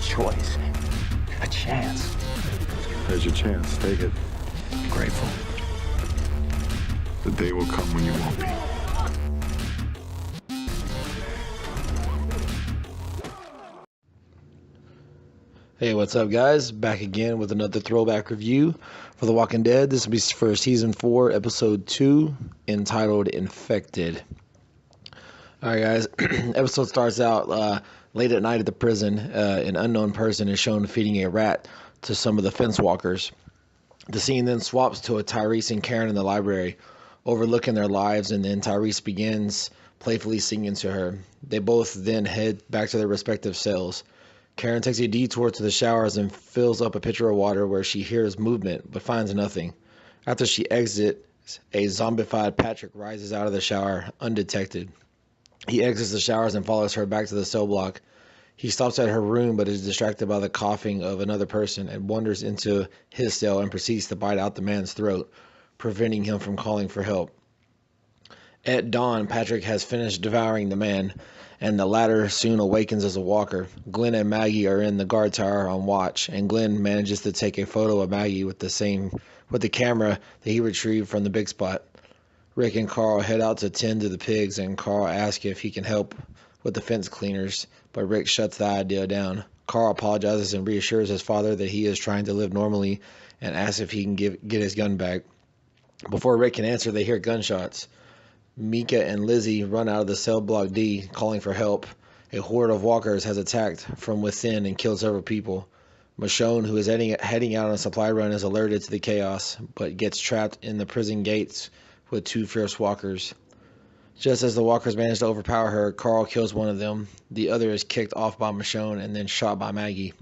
choice, a chance. There's your chance. Take it. Grateful. The day will come when you won't be. Hey, what's up, guys? Back again with another throwback review for The Walking Dead. This will be for Season 4, Episode 2, entitled Infected. Alright, guys. Episode starts out late at night at the prison. An unknown person is shown feeding a rat to some of the fence walkers. The scene then swaps to a Tyrese and Karen in the library, overlooking their lives, and then Tyrese begins playfully singing to her. They both then head back to their respective cells. Karen takes a detour to the showers and fills up a pitcher of water where she hears movement but finds nothing. After she exits, a zombified Patrick rises out of the shower undetected. He exits the showers and follows her back to the cell block. He stops at her room but is distracted by the coughing of another person and wanders into his cell and proceeds to bite out the man's throat, preventing him from calling for help. At dawn, Patrick has finished devouring the man, and the latter soon awakens as a walker. Glenn and Maggie are in the guard tower on watch, and Glenn manages to take a photo of Maggie with the camera that he retrieved from the big spot. Rick and Carl head out to tend to the pigs, and Carl asks if he can help with the fence cleaners, but Rick shuts the idea down. Carl apologizes and reassures his father that he is trying to live normally and asks if he can get his gun back. Before Rick can answer, they hear gunshots. Mika and Lizzie run out of the cell block D, calling for help. A horde of walkers has attacked from within and killed several people. Michonne, who is heading out on a supply run, is alerted to the chaos, but gets trapped in the prison gates with two fierce walkers. Just as the walkers manage to overpower her, Carl kills one of them. The other is kicked off by Michonne and then shot by Maggie.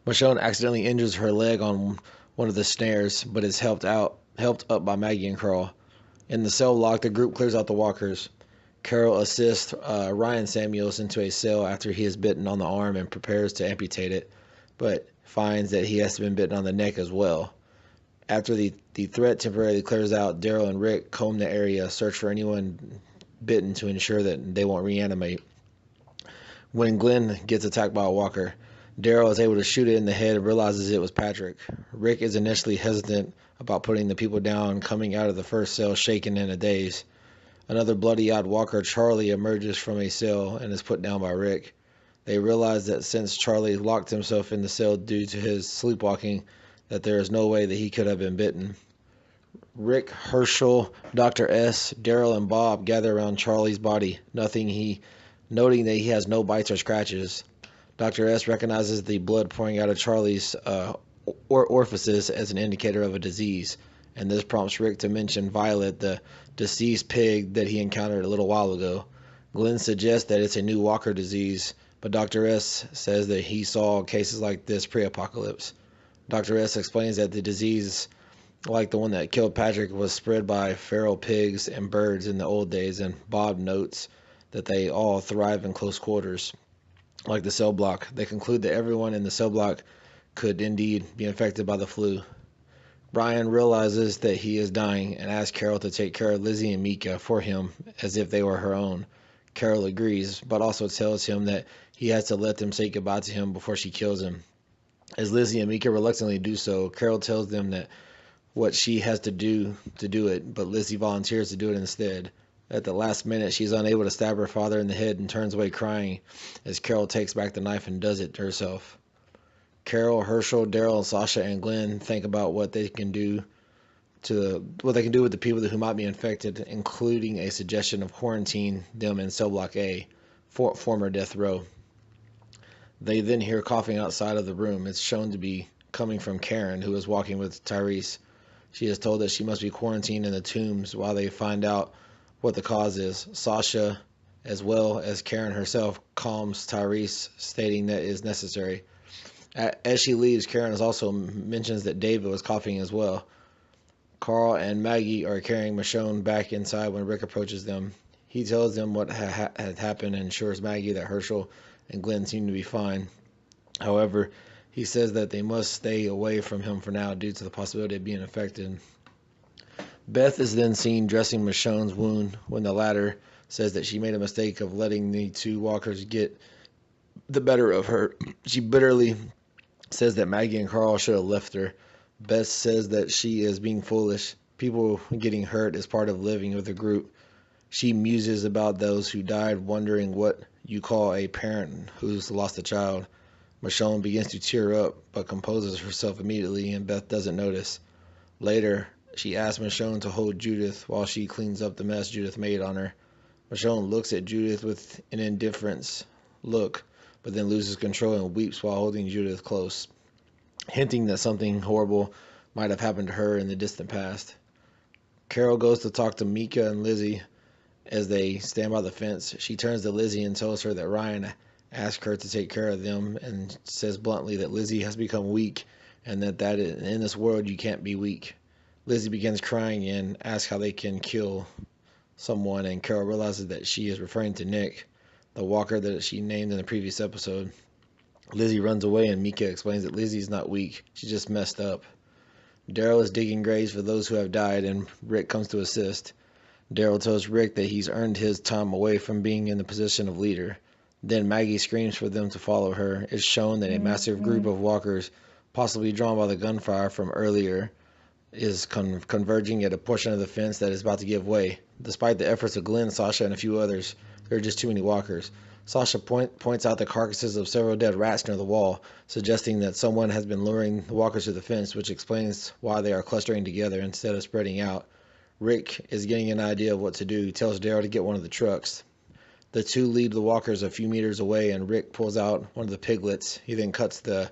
Michonne accidentally injures her leg on one of the snares, but is helped up by Maggie and Carl. In the cell block, the group clears out the walkers. Carol assists Ryan Samuels into a cell after he is bitten on the arm and prepares to amputate it, but finds that he has been bitten on the neck as well. After the threat temporarily clears out, Daryl and Rick comb the area, search for anyone bitten to ensure that they won't reanimate. When Glenn gets attacked by a walker, Daryl is able to shoot it in the head and realizes it was Patrick. Rick is initially hesitant about putting the people down, coming out of the first cell shaken in a daze. Another bloody-eyed walker, Charlie, emerges from a cell and is put down by Rick. They realize that since Charlie locked himself in the cell due to his sleepwalking, that there is no way that he could have been bitten. Rick, Herschel, Dr. S, Daryl, and Bob gather around Charlie's body, noting that he has no bites or scratches. Dr. S recognizes the blood pouring out of Charlie's orifices as an indicator of a disease, and this prompts Rick to mention Violet, the deceased pig that he encountered a little while ago. Glenn suggests that it's a new walker disease, but Dr. S says that he saw cases like this pre-apocalypse. Dr. S explains that the disease, like the one that killed Patrick, was spread by feral pigs and birds in the old days, and Bob notes that they all thrive in close quarters. Like the cell block, they conclude that everyone in the cell block could indeed be infected by the flu. Brian realizes that he is dying and asks Carol to take care of Lizzie and Mika for him as if they were her own. Carol agrees, but also tells him that he has to let them say goodbye to him before she kills him. As Lizzie and Mika reluctantly do so, Carol tells them that what she has to do it, but Lizzie volunteers to do it instead. At the last minute, she's unable to stab her father in the head and turns away crying as Carol takes back the knife and does it herself. Carol, Herschel, Daryl, Sasha, and Glenn think about what they can do with the people who might be infected, including a suggestion of quarantine them in cell block A, former death row. They then hear coughing outside of the room. It's shown to be coming from Karen, who is walking with Tyrese. She is told that she must be quarantined in the tombs while they find out what the cause is. Sasha, as well as Karen herself, calms Tyrese, stating that it is necessary. As she leaves, Karen also mentions that David was coughing as well. Carl and Maggie are carrying Michonne back inside when Rick approaches them. He tells them what had happened and assures Maggie that Herschel and Glenn seem to be fine. However, he says that they must stay away from him for now due to the possibility of being infected. Beth is then seen dressing Michonne's wound when the latter says that she made a mistake of letting the two walkers get the better of her. She bitterly says that Maggie and Carl should have left her. Bess says that she is being foolish. People getting hurt is part of living with a group. She muses about those who died, wondering what you call a parent who's lost a child. Michonne begins to tear up, but composes herself immediately, and Beth doesn't notice. Later, she asks Michonne to hold Judith while she cleans up the mess Judith made on her. Michonne looks at Judith with an indifference look, but then loses control and weeps while holding Judith close, hinting that something horrible might have happened to her in the distant past. Carol goes to talk to Mika and Lizzie as they stand by the fence. She turns to Lizzie and tells her that Ryan asked her to take care of them, and says bluntly that Lizzie has become weak and that in this world you can't be weak. Lizzie begins crying and asks how they can kill someone, and Carol realizes that she is referring to Nick, the walker that she named in the previous episode. Lizzie runs away, and Mika explains that Lizzie's not weak, she just messed up. Daryl is digging graves for those who have died, and Rick comes to assist. Daryl tells Rick that he's earned his time away from being in the position of leader. Then Maggie screams for them to follow her. It's shown that a massive group of walkers, possibly drawn by the gunfire from earlier, is converging at a portion of the fence that is about to give way. Despite the efforts of Glenn, Sasha, and a few others, there are just too many walkers. Sasha points out the carcasses of several dead rats near the wall, suggesting that someone has been luring the walkers to the fence, which explains why they are clustering together instead of spreading out. Rick is getting an idea of what to do. He tells Daryl to get one of the trucks. The two lead the walkers a few meters away, and Rick pulls out one of the piglets. He then cuts the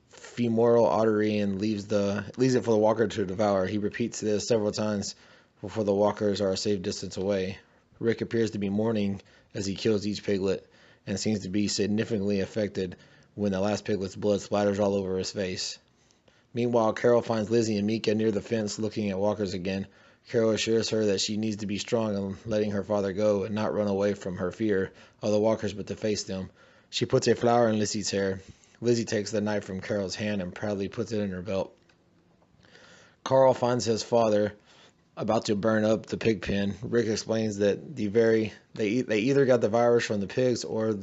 femoral artery and leaves it for the walker to devour. He repeats this several times before the walkers are a safe distance away. Rick appears to be mourning as he kills each piglet, and seems to be significantly affected when the last piglet's blood splatters all over his face. Meanwhile, Carol finds Lizzie and Mika near the fence looking at walkers again. Carol assures her that she needs to be strong in letting her father go and not run away from her fear of the walkers, but to face them. She puts a flower in Lizzie's hair. Lizzie takes the knife from Carol's hand and proudly puts it in her belt. Carl finds his father about to burn up the pig pen. Rick explains that they either got the virus from the pigs or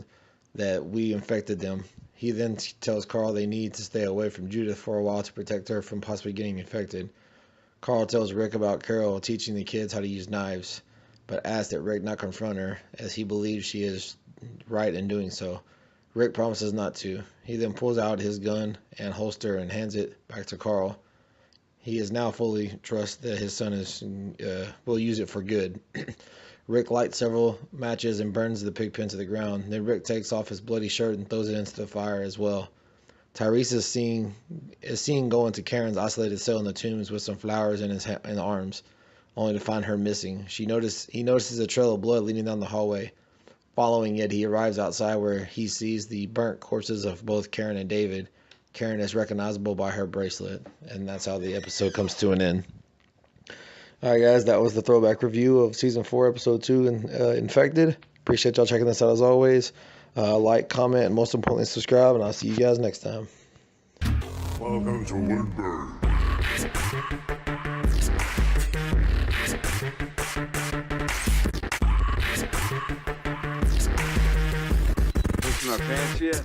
that we infected them. He then tells Carl they need to stay away from Judith for a while to protect her from possibly getting infected. Carl tells Rick about Carol teaching the kids how to use knives, but asks that Rick not confront her, as he believes she is right in doing so. Rick promises not to. He then pulls out his gun and holster and hands it back to Carl. He is now fully trusts that his son will use it for good. Rick lights several matches and burns the pig pen to the ground. Then Rick takes off his bloody shirt and throws it into the fire as well. Tyrese is seen go into Karen's isolated cell in the tombs with some flowers in his arms, only to find her missing. He notices a trail of blood leading down the hallway. Following it, he arrives outside where he sees the burnt corpses of both Karen and David. Karen is recognizable by her bracelet, and that's how the episode comes to an end. Alright guys, that was the throwback review of Season 4, Episode 2, Infected. Appreciate y'all checking this out as always. Like, comment, and most importantly, subscribe, and I'll see you guys next time. Welcome to Woodbury. Listen up, pants yet?